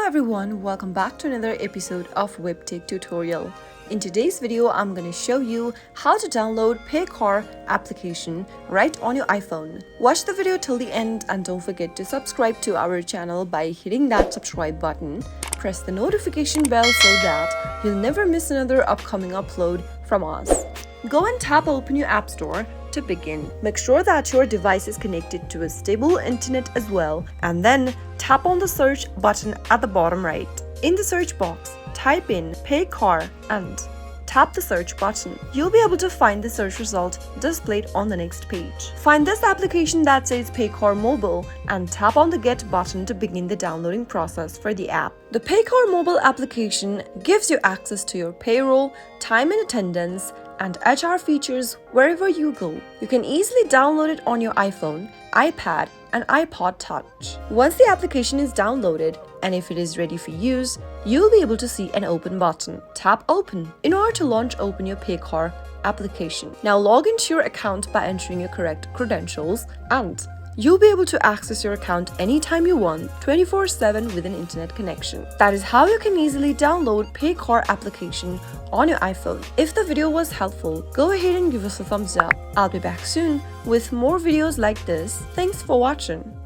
everyone, welcome back to another episode of Webtech Tutorial. In today's video, I'm going to show you how to download Paycor application right on your iPhone. Watch the video till the end and don't forget to subscribe to our channel by hitting that subscribe button. Press the notification bell so that you'll never miss another upcoming upload from us. Go and tap open your app store to begin. Make sure that your device is connected to a stable internet as well, and then tap on the search button at the bottom right. In the search box, type in Paycor and tap the search button. You'll be able to find the search result displayed on the next page. Find this application that says Paycor Mobile and tap on the Get button to begin the downloading process for the app. The Paycor Mobile application gives you access to your payroll, time and attendance, and HR features wherever you go. You can easily download it on your iPhone, iPad, and iPod Touch. Once the application is downloaded, and if it is ready for use, you'll be able to see an open button. Tap open in order to open your Paycor application. Now log into your account by entering your correct credentials, and you'll be able to access your account anytime you want, 24/7 with an internet connection. That is how you can easily download Paycor application on your iPhone. If the video was helpful, go ahead and give us a thumbs up. I'll be back soon with more videos like this. Thanks for watching.